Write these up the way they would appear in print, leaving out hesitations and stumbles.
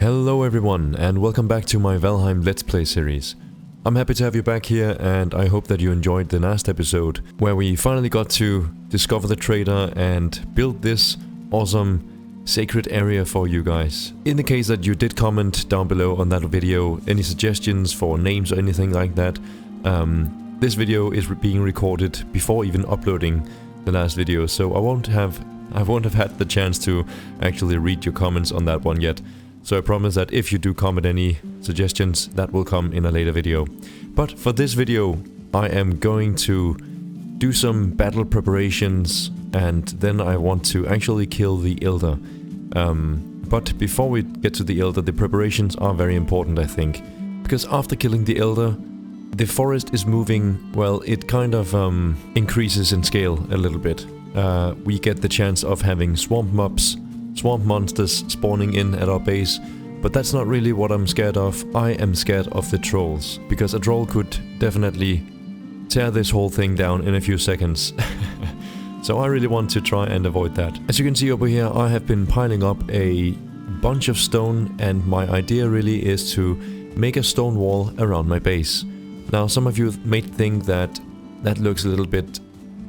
Hello everyone, and welcome back to my Valheim Let's Play series. I'm happy to have you back here, and I hope that you enjoyed the last episode, where we finally got to discover the trader and build this awesome sacred area for you guys. In the case that you did comment down below on that video, any suggestions for names or anything like that, this video is being recorded before even uploading the last video, so I won't have had the chance to actually read your comments on that one yet. So I promise that if you do comment any suggestions, that will come in a later video. But for this video, I am going to do some battle preparations, and then I want to actually kill the Elder. But before we get to the Elder, the preparations are very important, I think. Because after killing the Elder, the forest is moving, well, it kind of increases in scale a little bit. We get the chance of having swamp monsters spawning in at our base, but that's not really what I'm scared of. I am scared of the trolls, because a troll could definitely tear this whole thing down in a few seconds. So I really want to try and avoid that. As you can see over here, I have been piling up a bunch of stone, and my idea really is to make a stone wall around my base. Now, some of you may think that that looks a little bit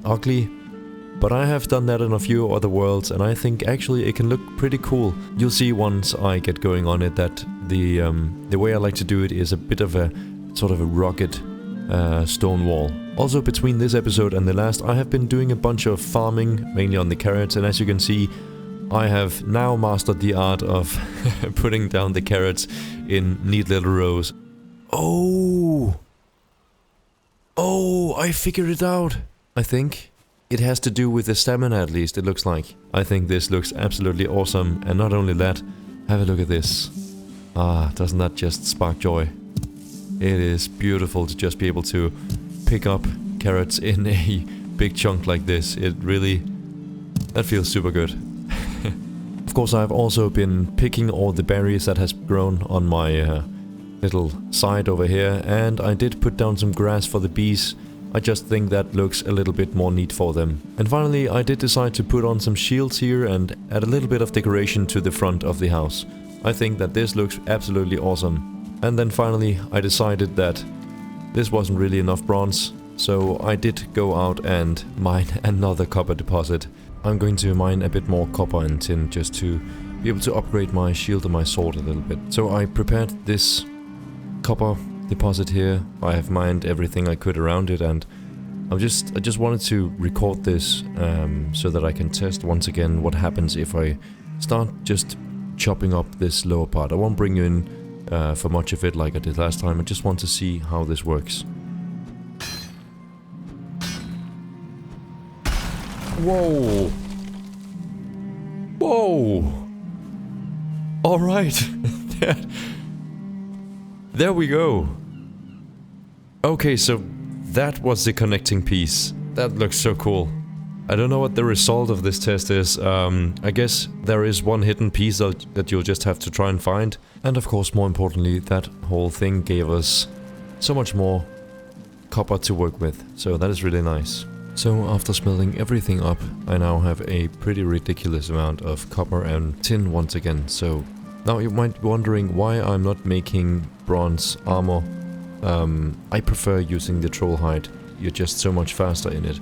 ugly, but I have done that in a few other worlds, and I think actually it can look pretty cool. You'll see once I get going on it that the way I like to do it is a bit of a sort of a rugged stone wall. Also, between this episode and the last, I have been doing a bunch of farming, mainly on the carrots, and as you can see, I have now mastered the art of putting down the carrots in neat little rows. Oh, I figured it out, I think. It has to do with the stamina, at least, it looks like. I think this looks absolutely awesome, and not only that, have a look at this. Ah, doesn't that just spark joy? It is beautiful to just be able to pick up carrots in a big chunk like this. It really... that feels super good. Of course, I've also been picking all the berries that has grown on my little side over here, and I did put down some grass for the bees. I just think that looks a little bit more neat for them. And finally, I did decide to put on some shields here and add a little bit of decoration to the front of the house. I think that this looks absolutely awesome. And then finally, I decided that this wasn't really enough bronze, so I did go out and mine another copper deposit. I'm going to mine a bit more copper and tin just to be able to upgrade my shield and my sword a little bit. So I prepared this copper deposit here. I have mined everything I could around it, and I just wanted to record this so that I can test once again what happens if I start just chopping up this lower part. I won't bring you in for much of it like I did last time. I just want to see how this works. Whoa! Whoa! Alright! There we go! Okay, so that was the connecting piece. That looks so cool. I don't know what the result of this test is. I guess there is one hidden piece that you'll just have to try and find. And of course, more importantly, that whole thing gave us so much more copper to work with. So that is really nice. So after smelting everything up, I now have a pretty ridiculous amount of copper and tin once again. So now you might be wondering why I'm not making bronze armor. I prefer using the troll hide. You're just so much faster in it.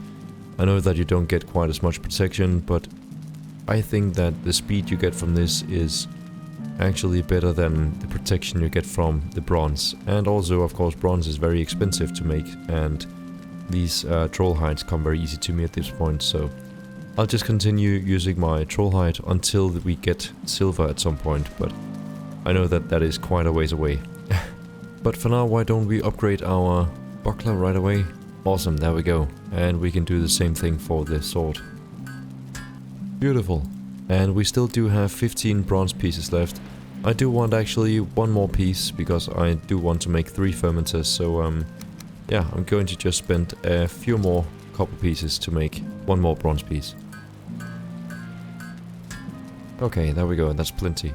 I know that you don't get quite as much protection, but I think that the speed you get from this is actually better than the protection you get from the bronze. And also, of course, bronze is very expensive to make, and these troll hides come very easy to me at this point, so I'll just continue using my troll hide until we get silver at some point, but I know that that is quite a ways away. But for now, why don't we upgrade our buckler right away? Awesome, there we go. And we can do the same thing for the sword. Beautiful. And we still do have 15 bronze pieces left. I do want actually one more piece, because I do want to make 3 fermenters, so yeah, I'm going to just spend a few more copper pieces to make one more bronze piece. Okay, there we go, that's plenty.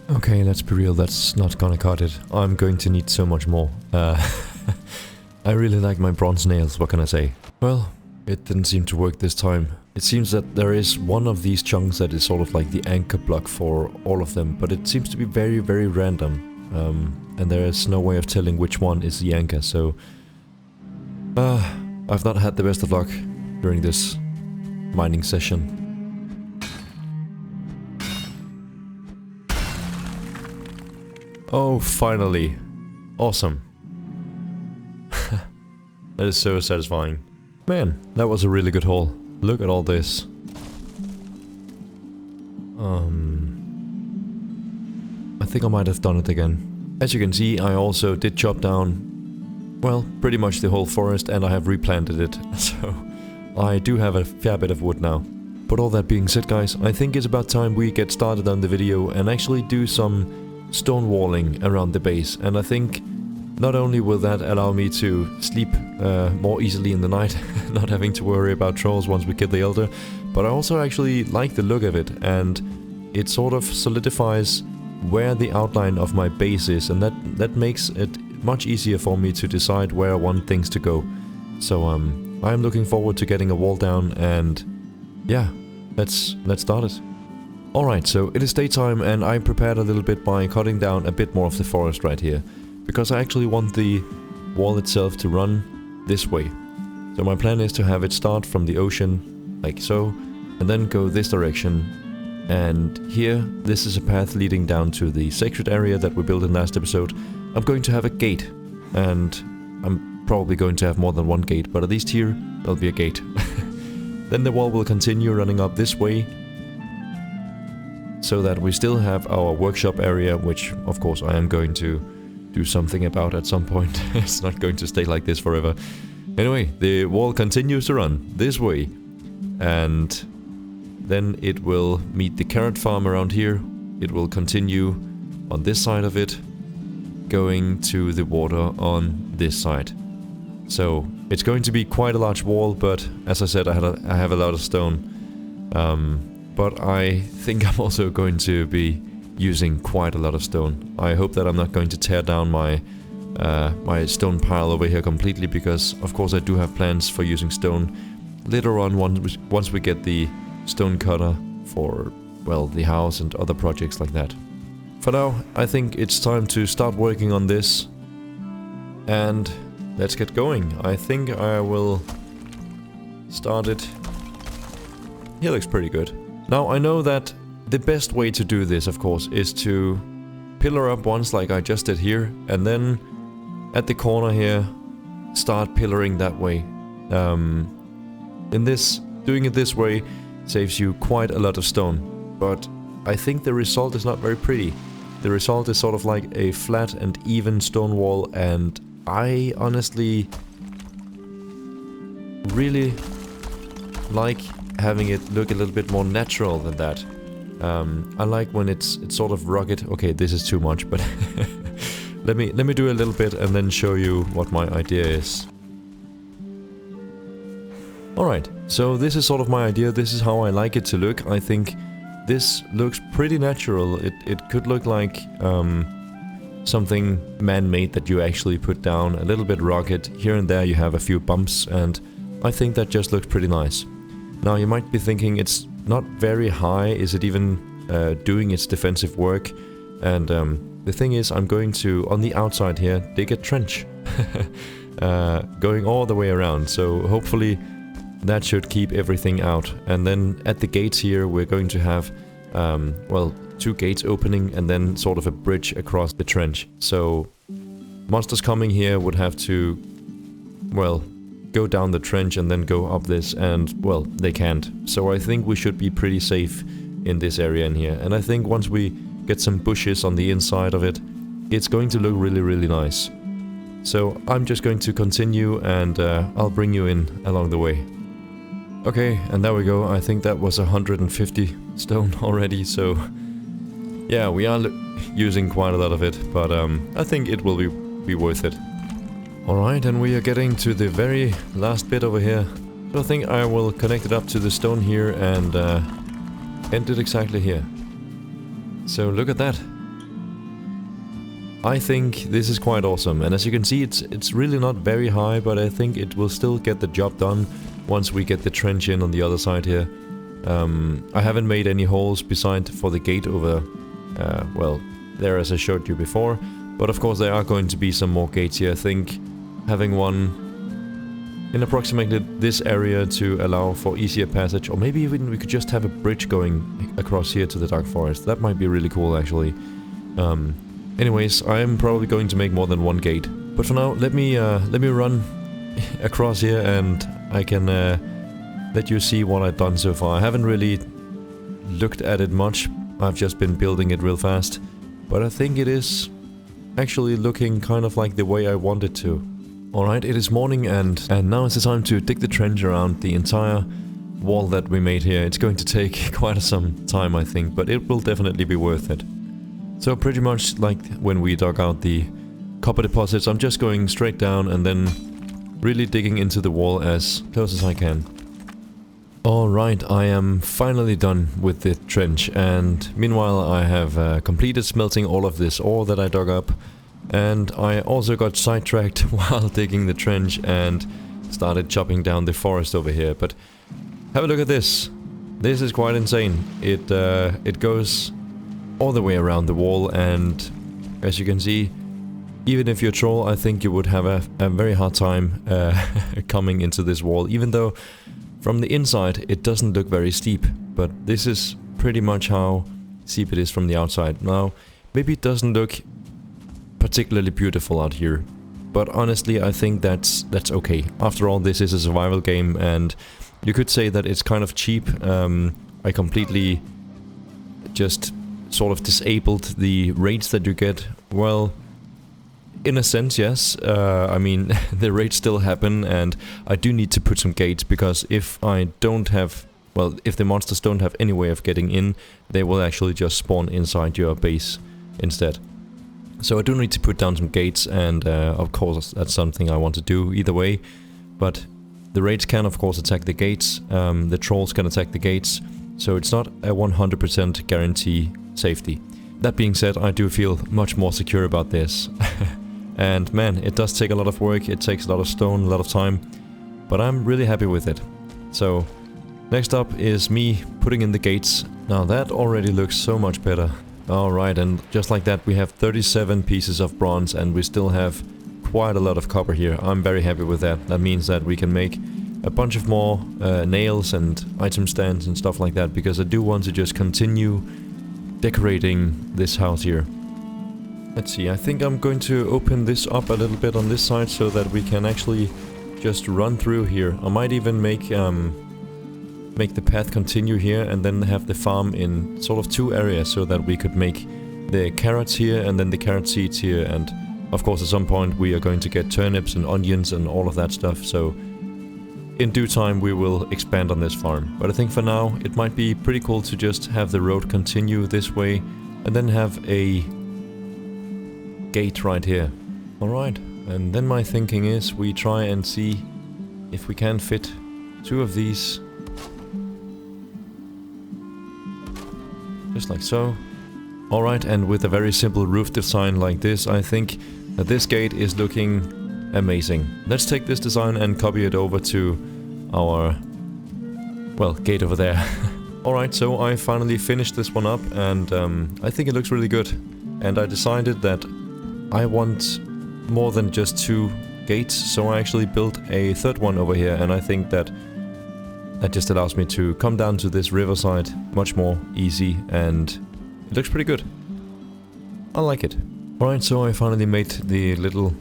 Okay, let's be real, that's not gonna cut it. I'm going to need so much more. I really like my bronze nails, what can I say? Well, it didn't seem to work this time. It seems that there is one of these chunks that is sort of like the anchor block for all of them, but it seems to be very, very random. And there is no way of telling which one is the anchor, so... I've not had the best of luck during this mining session. Oh, finally. Awesome. That is so satisfying. Man, that was a really good haul. Look at all this. I think I might have done it again. As you can see, I also did chop down, well, pretty much the whole forest, and I have replanted it. So I do have a fair bit of wood now. But all that being said, guys, I think it's about time we get started on the video and actually do some stonewalling around the base. And I think not only will that allow me to sleep more easily in the night, not having to worry about trolls once we kill the elder, but I also actually like the look of it, and it sort of solidifies where the outline of my base is, and that makes it much easier for me to decide where I want things to go. So I'm looking forward to getting a wall down, and yeah, let's start it. Alright, so it is daytime, and I prepared a little bit by cutting down a bit more of the forest right here, because I actually want the wall itself to run this way. So my plan is to have it start from the ocean, like so, and then go this direction. And here, this is a path leading down to the sacred area that we built in last episode. I'm going to have a gate, and I'm probably going to have more than one gate, but at least here, there'll be a gate. Then the wall will continue running up this way, so that we still have our workshop area, which of course I am going to do something about at some point. It's not going to stay like this forever. Anyway, the wall continues to run this way, and then it will meet the carrot farm around here. It will continue on this side of it, going to the water on this side. So it's going to be quite a large wall, but as I said, I have a lot of stone. But I think I'm also going to be using quite a lot of stone. I hope that I'm not going to tear down my my stone pile over here completely, because of course I do have plans for using stone later on once we get the stone cutter for, well, the house and other projects like that. For now, I think it's time to start working on this, and let's get going. I think I will start it. Here looks pretty good. Now, I know that the best way to do this, of course, is to pillar up once like I just did here, and then at the corner here, start pillaring that way. Doing it this way saves you quite a lot of stone, but I think the result is not very pretty. The result is sort of like a flat and even stone wall, and I honestly really like having it look a little bit more natural than that. I like when it's sort of rugged. Okay, this is too much, but let me do a little bit and then show you what my idea is. Alright, so this is sort of my idea. This is how I like it to look. I think this looks pretty natural. It could look like something man-made that you actually put down, a little bit rugged. Here and there you have a few bumps, and I think that just looks pretty nice. Now you might be thinking, it's not very high, is it even doing its defensive work? And the thing is, I'm going to, on the outside here, dig a trench. Going all the way around, so hopefully that should keep everything out. And then at the gates here we're going to have, well, 2 gates opening and then sort of a bridge across the trench. So monsters coming here would have to, well, go down the trench and then go up this, and, well, they can't. So I think we should be pretty safe in this area in here. And I think once we get some bushes on the inside of it, it's going to look really, really nice. So I'm just going to continue, and I'll bring you in along the way. Okay, and there we go. I think that was 150 stone already, so yeah, we are using quite a lot of it, but I think it will be worth it. Alright, and we are getting to the very last bit over here. So I think I will connect it up to the stone here and end it exactly here. So look at that. I think this is quite awesome, and as you can see, it's really not very high, but I think it will still get the job done. once we get the trench in on the other side here. I haven't made any holes beside for the gate over, well, there as I showed you before. But of course there are going to be some more gates here. I think having one in approximately this area to allow for easier passage, or maybe even we could just have a bridge going across here to the Dark Forest. That might be really cool actually. Anyways, I'm probably going to make more than one gate. But for now, let me run across here and I can let you see what I've done so far. I haven't really looked at it much. I've just been building it real fast. But I think it is actually looking kind of like the way I want it to. Alright, it is morning and now it's the time to dig the trench around the entire wall that we made here. It's going to take quite some time, I think, but it will definitely be worth it. So pretty much like when we dug out the copper deposits, I'm just going straight down and then really digging into the wall as close as I can. Alright, I am finally done with the trench, and meanwhile I have completed smelting all of this ore that I dug up. And I also got sidetracked while digging the trench and started chopping down the forest over here. But have a look at this. This is quite insane. It goes all the way around the wall, and as you can see, even if you're a troll, I think you would have a very hard time coming into this wall, even though from the inside it doesn't look very steep. But this is pretty much how steep it is from the outside. Now, maybe it doesn't look particularly beautiful out here, but honestly I think that's okay. After all, this is a survival game and you could say that it's kind of cheap. I completely just sort of disabled the raids that you get. Well, in a sense, yes. I mean, the raids still happen and I do need to put some gates, because if I don't have, well, if the monsters don't have any way of getting in, they will actually just spawn inside your base instead. So I do need to put down some gates, and of course that's something I want to do either way. But the raids can of course attack the gates, the trolls can attack the gates, so it's not a 100% guarantee safety. That being said, I do feel much more secure about this. And man, it does take a lot of work, it takes a lot of stone, a lot of time, but I'm really happy with it. So next up is me putting in the gates. Now that already looks so much better. Alright, and just like that we have 37 pieces of bronze and we still have quite a lot of copper here. I'm very happy with that. That means that we can make a bunch of more nails and item stands and stuff like that, because I do want to just continue decorating this house here. Let's see, I think I'm going to open this up a little bit on this side so that we can actually just run through here. I might even make the path continue here and then have the farm in sort of two areas, so that we could make the carrots here and then the carrot seeds here, and of course at some point we are going to get turnips and onions and all of that stuff, so in due time we will expand on this farm. But I think for now it might be pretty cool to just have the road continue this way and then have a gate right here. Alright, and then my thinking is we try and see if we can fit two of these. Just like so. Alright, and with a very simple roof design like this, I think that this gate is looking amazing. Let's take this design and copy it over to our, well, gate over there. Alright, so I finally finished this one up, and I think it looks really good. And I decided that I want more than just two gates, so I actually built a third one over here, and I think that just allows me to come down to this riverside much more easy, and it looks pretty good. I like it. Alright, so I finally made the little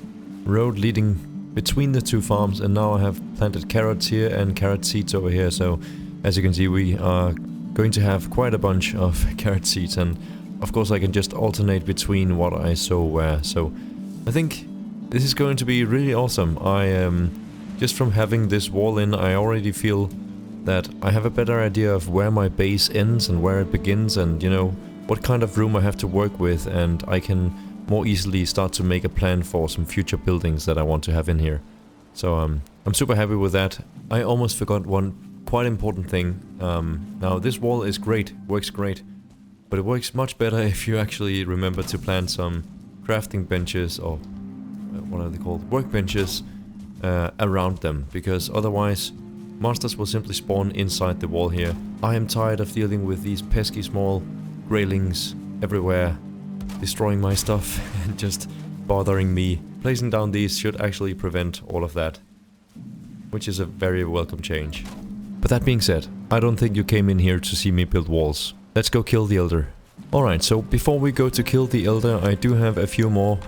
road leading between the two farms, and now I have planted carrots here and carrot seeds over here, so as you can see we are going to have quite a bunch of carrot seeds, and of course I can just alternate between what I sow where, so I think this is going to be really awesome. Just from having this wall in, I already feel that I have a better idea of where my base ends and where it begins, and you know, what kind of room I have to work with, and I can more easily start to make a plan for some future buildings that I want to have in here. So I'm super happy with that. I almost forgot one quite important thing. Now this wall is great, works great, but it works much better if you actually remember to plant some crafting benches, or what are they called? Workbenches around them, because otherwise monsters will simply spawn inside the wall here. I am tired of dealing with these pesky small graylings everywhere, destroying my stuff and just bothering me. Placing down these should actually prevent all of that, which is a very welcome change. But that being said, I don't think you came in here to see me build walls. Let's go kill the Elder. Alright, so before we go to kill the Elder, I do have a few more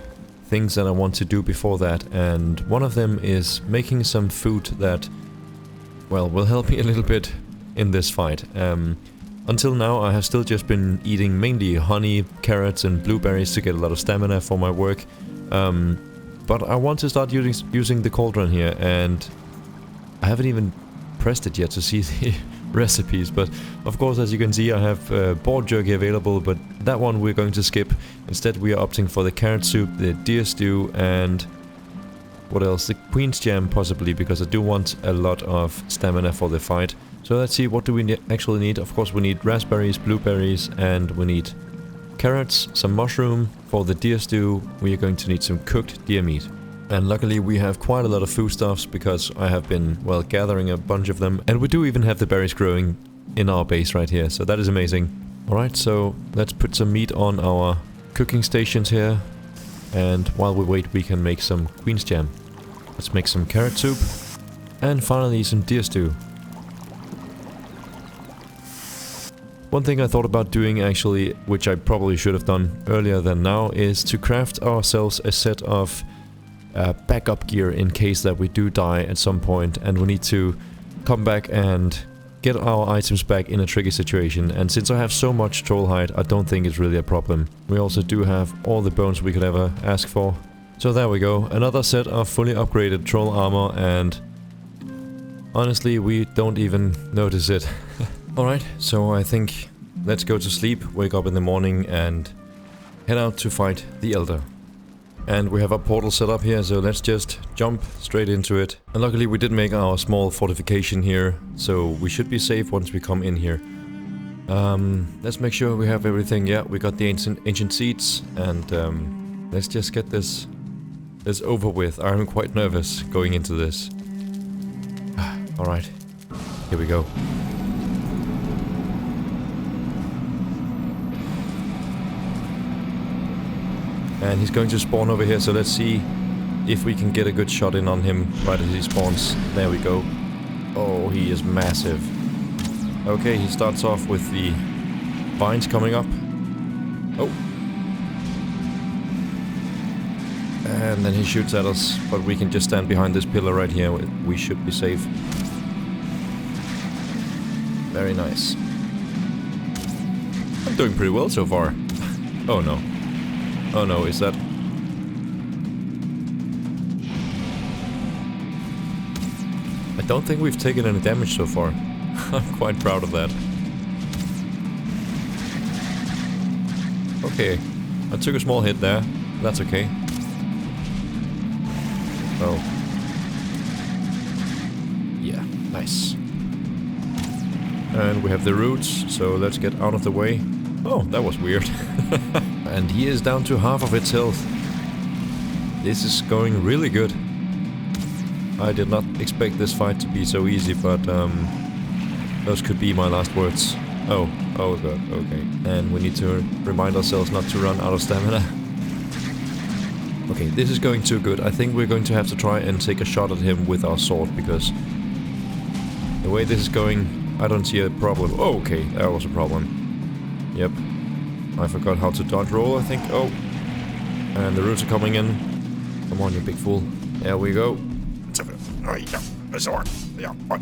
things that I want to do before that, and one of them is making some food that, well, will help me a little bit in this fight. Until now I have still just been eating mainly honey, carrots and blueberries to get a lot of stamina for my work. But I want to start using the cauldron here, and I haven't even pressed it yet to see the recipes, but of course, as you can see, I have boar jerky available, but that one we're going to skip. Instead we are opting for the carrot soup, the deer stew, and what else? The queen's jam possibly, because I do want a lot of stamina for the fight. So let's see, what do we actually need? Of course we need raspberries, blueberries, and we need carrots, some mushroom. For the deer stew we are going to need some cooked deer meat. And luckily we have quite a lot of foodstuffs because I have been, well, gathering a bunch of them. And we do even have the berries growing in our base right here, so that is amazing. Alright, so let's put some meat on our cooking stations here. And while we wait we can make some queen's jam. Let's make some carrot soup. And finally some deer stew. One thing I thought about doing actually, which I probably should have done earlier than now, is to craft ourselves a set of backup gear in case that we do die at some point and we need to come back and get our items back in a tricky situation. And since I have so much troll hide, I don't think it's really a problem. We also do have all the bones we could ever ask for. So there we go, another set of fully upgraded troll armor, and honestly we don't even notice it. Alright, so I think let's go to sleep, wake up in the morning and head out to fight the Elder. And we have a portal set up here, so let's just jump straight into it. And luckily we did make our small fortification here, so we should be safe once we come in here. Let's make sure we have everything. Yeah, we got the ancient seeds, and let's just get this over with. I'm quite nervous going into this. Alright, here we go. And he's going to spawn over here, so let's see if we can get a good shot in on him right as he spawns. There we go. Oh, he is massive. Okay, he starts off with the vines coming up. Oh. And then he shoots at us, but we can just stand behind this pillar right here. We should be safe. Very nice. I'm doing pretty well so far. Oh no. Oh no, is that... I don't think we've taken any damage so far. I'm quite proud of that. Okay, I took a small hit there. That's okay. Oh. Yeah, nice. And we have the roots, so let's get out of the way. Oh, that was weird. And he is down to half of its health. This is going really good. I did not expect this fight to be so easy, but those could be my last words. Oh god, okay. And we need to remind ourselves not to run out of stamina. Okay, this is going too good. I think we're going to have to try and take a shot at him with our sword, because the way this is going, I don't see a problem. Oh, okay, that was a problem. Yep. I forgot how to dodge roll, I think. Oh. And the roots are coming in. Come on, you big fool. There we go. Oh, yeah. A sword. Yeah. Oh.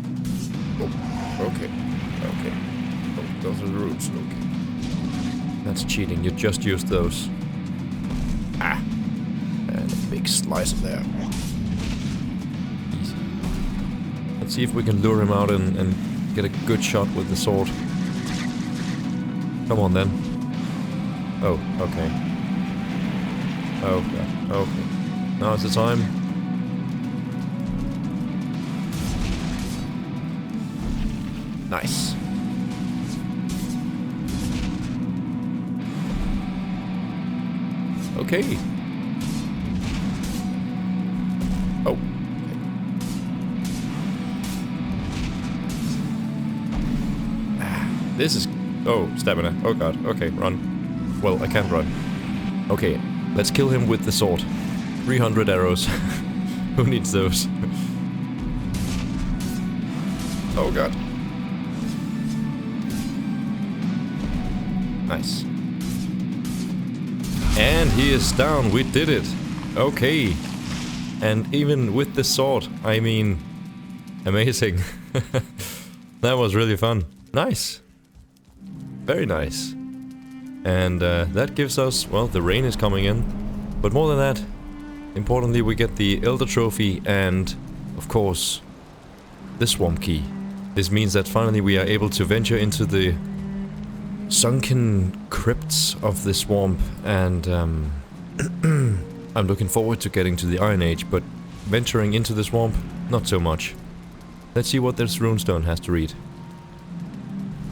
Okay. Okay. Oh, those are the roots. Okay. That's cheating. You just used those. Ah. And a big slice of there. Easy. Let's see if we can lure him out and get a good shot with the sword. Come on then. Oh, okay. Okay, okay. Now's the time. Nice. Okay. Oh. This is... Oh, stamina. Oh god. Okay, run. Well, I can't run. Okay, let's kill him with the sword. 300 arrows. Who needs those? Oh god. Nice. And he is down. We did it. Okay. And even with the sword, I mean... Amazing. That was really fun. Nice. Very nice. And that gives us... Well, the rain is coming in. But more than that, importantly, we get the Elder Trophy and, of course, the Swamp Key. This means that finally we are able to venture into the sunken crypts of the swamp, and I'm looking forward to getting to the Iron Age, but venturing into the swamp, not so much. Let's see what this runestone has to read.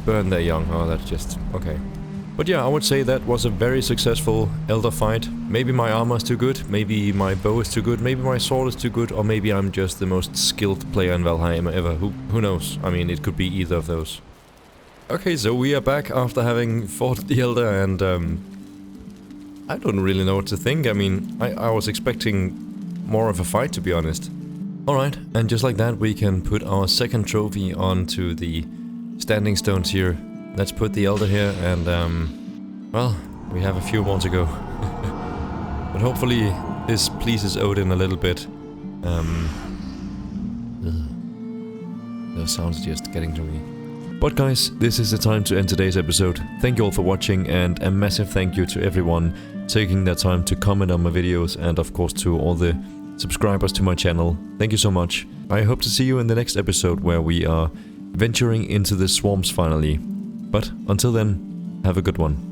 Burn their young. Oh, that's just... okay. But yeah, I would say that was a very successful Elder fight. Maybe my armor is too good, maybe my bow is too good, maybe my sword is too good, or maybe I'm just the most skilled player in Valheim ever. Who knows? I mean, it could be either of those. Okay, so we are back after having fought the Elder, and I don't really know what to think. I mean, I was expecting more of a fight, to be honest. Alright, and just like that we can put our second trophy onto the standing stones here. Let's put the Elder here, and well, we have a few more to go. But hopefully this pleases Odin a little bit. Those sounds just getting to me. But guys, this is the time to end today's episode. Thank you all for watching, and a massive thank you to everyone taking their time to comment on my videos, and of course to all the subscribers to my channel. Thank you so much. I hope to see you in the next episode where we are venturing into the swamps finally. But until then, have a good one.